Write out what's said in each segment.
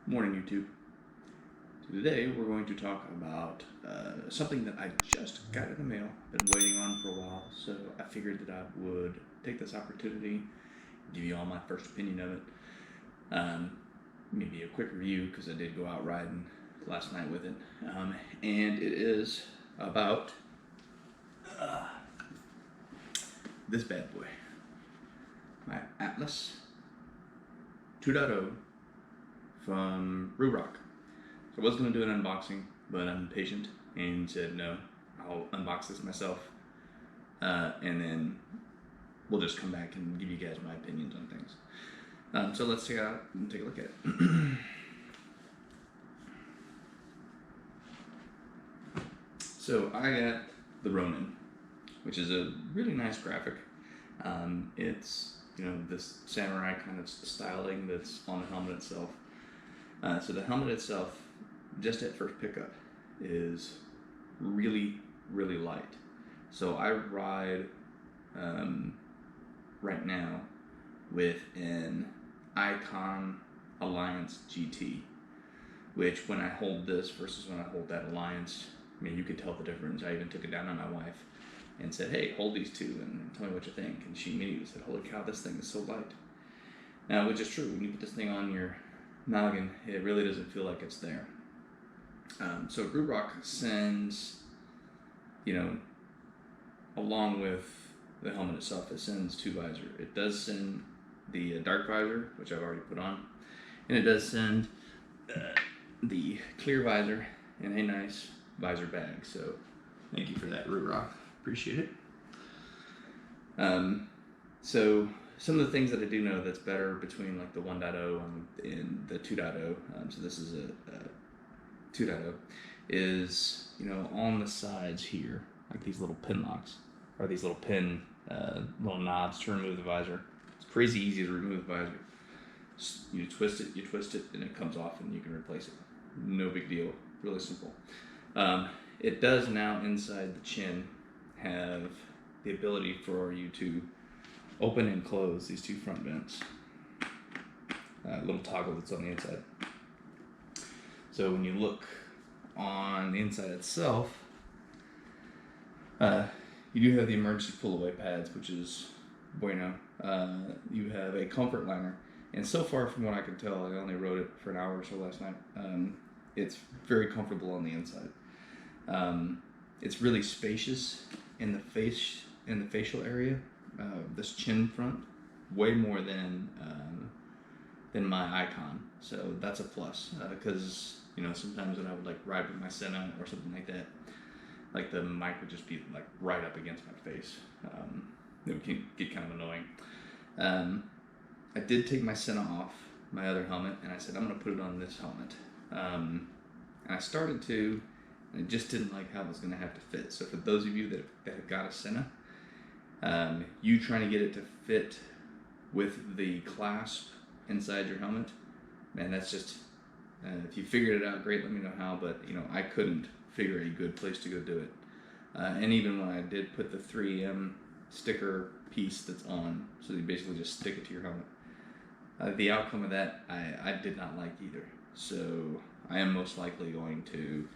Morning, YouTube. So today we're going to talk about something that I just got in the mail, been waiting on for a while, so I figured that I would take this opportunity, give you all my first opinion of it, maybe a quick review because I did go out riding last night with it, and it is about this bad boy, my Atlas 2.0 from Ruroc. So I was going to do an unboxing, but I'm impatient and said no, I'll unbox this myself, and then we'll just come back and give you guys my opinions on things. So let's check it out and take a look at it. So I got the Ronin, which is a really nice graphic. It's, this samurai kind of styling that's on the helmet itself. So the helmet itself, just at first pickup, is really, really light. So I ride right now with an Icon Alliance GT, which when I hold this versus when I hold that Alliance, I mean, you could tell the difference. I even took it down on my wife and said, hey, hold these two and tell me what you think. And she immediately said, holy cow, this thing is so light. Now, which is true. When you put this thing on your noggin, it really doesn't feel like it's there. So Ruroc sends, along with the helmet itself, it sends two visors. It does send the dark visor, which I've already put on, and it does send the clear visor and a nice visor bag. So thank you for that, Ruroc. Appreciate it. So some of the things that I do know that's better between like the 1.0 and the 2.0, so this is a 2.0, is, on the sides here, like these little pin locks, or these little pin, little knobs to remove the visor. It's crazy easy to remove the visor. You twist it, and it comes off and you can replace it. No big deal, really simple. It does now inside the chin have the ability for you to open and close these two front vents. Little toggle that's on the inside. So when you look on the inside itself, you do have the emergency pull-away pads, which is bueno. You have a comfort liner, and so far from what I can tell, I only rode it for an hour or so last night. It's very comfortable on the inside. It's really spacious in the facial area. This chin front, way more than my Icon, so that's a plus. Because sometimes when I would like ride with my Senna or something like that, like the mic would just be like right up against my face. It would get kind of annoying. I did take my Senna off my other helmet, and I said I'm gonna put it on this helmet. And I started to, and I just didn't like how it was gonna have to fit. So for those of you that have got a Senna, you trying to get it to fit with the clasp inside your helmet, man, that's just, if you figured it out, great, let me know how, but I couldn't figure a good place to go do it. And even when I did put the 3M sticker piece that's on, so you basically just stick it to your helmet, the outcome of that I did not like either. So I am most likely going to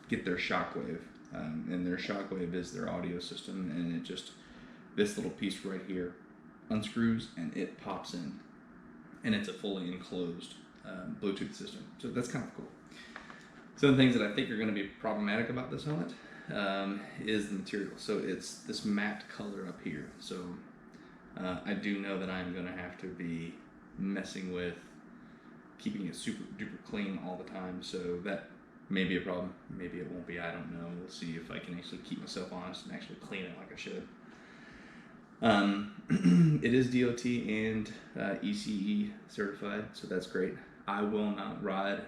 get their Shockwave. And their Shockwave is their audio system, and it just, this little piece right here unscrews and it pops in, and it's a fully enclosed Bluetooth system. So that's kind of cool. Some of the things that I think are going to be problematic about this helmet is the material. So it's this matte color up here. So I do know that I'm going to have to be messing with keeping it super duper clean all the time. So that may be a problem. Maybe it won't be. I don't know. We'll see if I can actually keep myself honest and actually clean it like I should. It is DOT and ECE certified, so that's great. I will not ride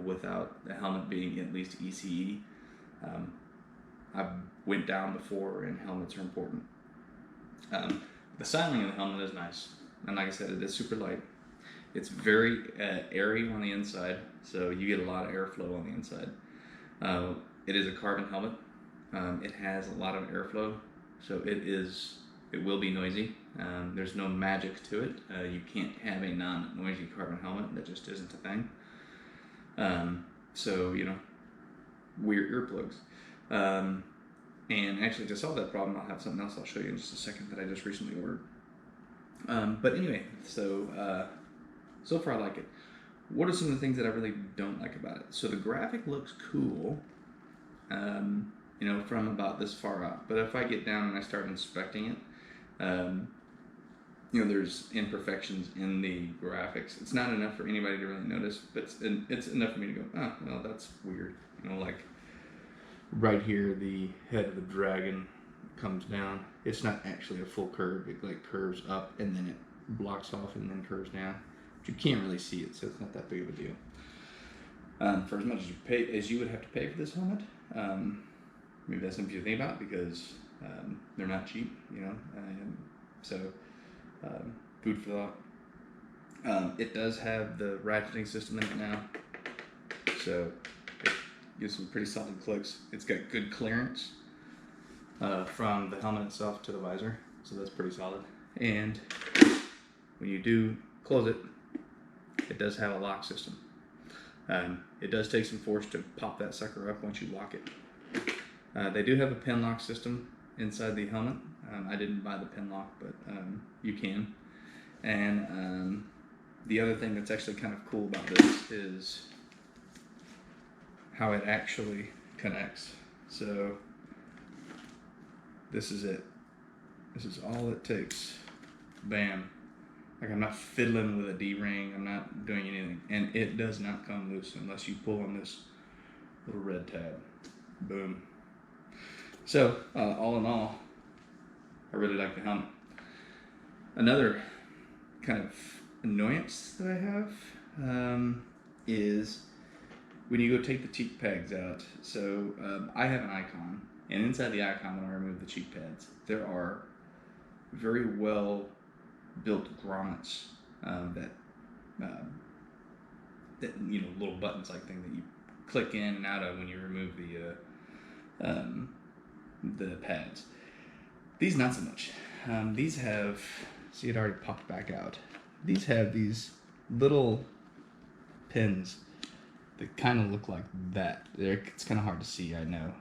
without the helmet being at least ECE. I went down before, and helmets are important. The styling of the helmet is nice, and like I said, it is super light. It's very airy on the inside, so you get a lot of airflow on the inside. It is a carbon helmet. It has a lot of airflow, so it is It will be noisy. There's no magic to it. You can't have a non-noisy carbon helmet. That just isn't a thing. So, you know, wear earplugs. And actually, to solve that problem, I'll have something else I'll show you in just a second that I just recently ordered. But anyway, so far I like it. What are some of the things that I really don't like about it? So the graphic looks cool, you know, from about this far out. But if I get down and I start inspecting it, you know, there's imperfections in the graphics. It's not enough for anybody to really notice, but it's enough for me to go, oh, well, that's weird. You know, like right here, the head of the dragon comes down. It's not actually a full curve. It like curves up and then it blocks off and then curves down. But you can't really see it, so it's not that big of a deal. For as much as you would have to pay for this helmet, maybe that's something to think about because they're not cheap, you know. Food for thought. It does have the ratcheting system in it now, so it gives some pretty solid clicks. It's got good clearance from the helmet itself to the visor, so that's pretty solid. And when you do close it, it does have a lock system. It does take some force to pop that sucker up once you lock it. They do have a pin lock system inside the helmet. I didn't buy the pin lock, but you can. And the other thing that's actually kind of cool about this is how it actually connects. So this is it. This is all it takes. Bam. Like I'm not fiddling with a D-ring. I'm not doing anything. And it does not come loose unless you pull on this little red tab. Boom. So all in all, I really like the helmet. Another kind of annoyance that I have is when you go take the cheek pegs out. So I have an icon, and inside the icon, when I remove the cheek pads, there are very well built grommets that you know, little buttons like thing that you click in and out of when you remove the pads. These not so much. These have, see, it already popped back out. These have these little pins that kind of look like that. It's kind of hard to see, I know,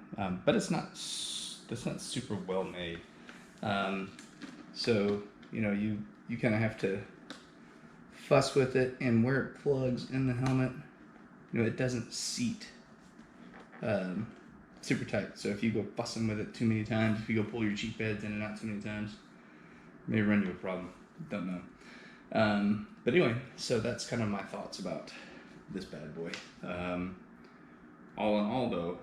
but it's not super well made. So you know, you kind of have to fuss with it, and where it plugs in the helmet, you know, it doesn't seat super tight. So if you go fussing with it too many times, if you go pull your cheek pads in and out too many times, it may run you a problem. Don't know. But anyway, so that's kind of my thoughts about this bad boy. All in all, though,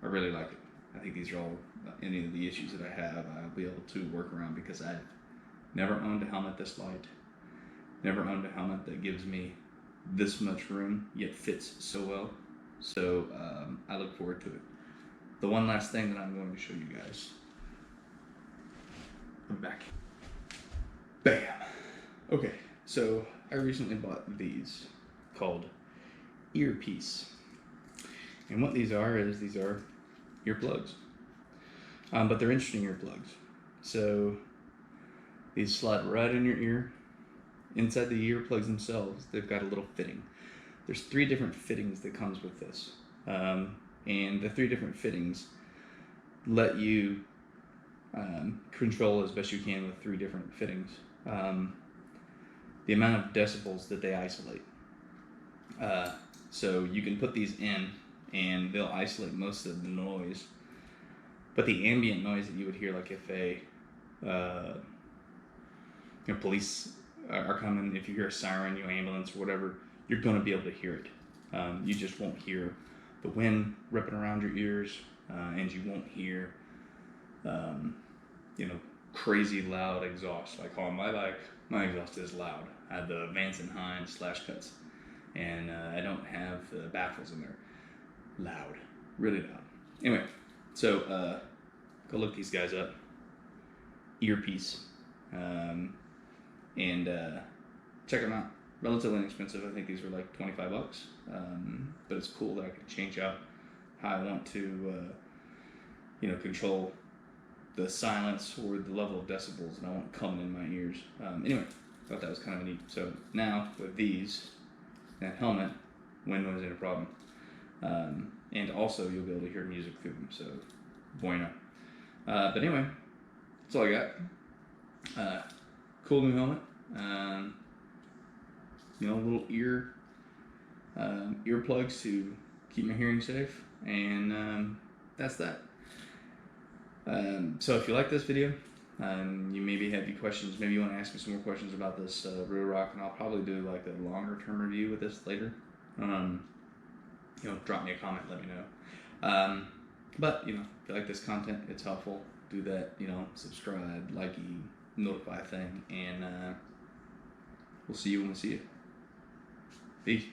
I really like it. I think these are all any of the issues that I have, I'll be able to work around because I've never owned a helmet this light. Never owned a helmet that gives me this much room, yet fits so well. So I look forward to it. The one last thing that I'm going to show you guys. I'm back. Bam. Okay, so I recently bought these called Earpiece. And what these are is these are earplugs. But they're interesting earplugs. So these slide right in your ear. Inside the earplugs themselves, they've got a little fitting. There's 3 different fittings that comes with this. And the 3 different fittings let you control as best you can with 3 different fittings the amount of decibels that they isolate. So you can put these in and they'll isolate most of the noise, but the ambient noise that you would hear, like if a police are coming, if you hear a siren, ambulance or whatever, you're going to be able to hear it. You just won't hear the wind ripping around your ears, and you won't hear crazy loud exhaust. Like on my bike, my exhaust is loud. I have the Vance and Hines Slashcuts, and I don't have the baffles in there. Loud, really loud. Anyway, so go look these guys up. Earpiece, and check them out. Relatively inexpensive. I think these were like $25, but it's cool that I can change out how I want to, control the silence or the level of decibels and I want coming in my ears. Anyway, thought that was kind of neat. So now with these, that helmet, wind noise ain't a problem. And also you'll be able to hear music through them, so bueno. But anyway, that's all I got. Cool new helmet. You know, little earplugs to keep my hearing safe, and that's that. So if you like this video, you maybe have any questions, maybe you want to ask me some more questions about this Ruroc, and I'll probably do like a longer term review with this later. You know, drop me a comment, let me know. But you know, if you like this content, it's helpful, do that, you know, subscribe, like, notify thing, and we'll see you when we see you. Peace.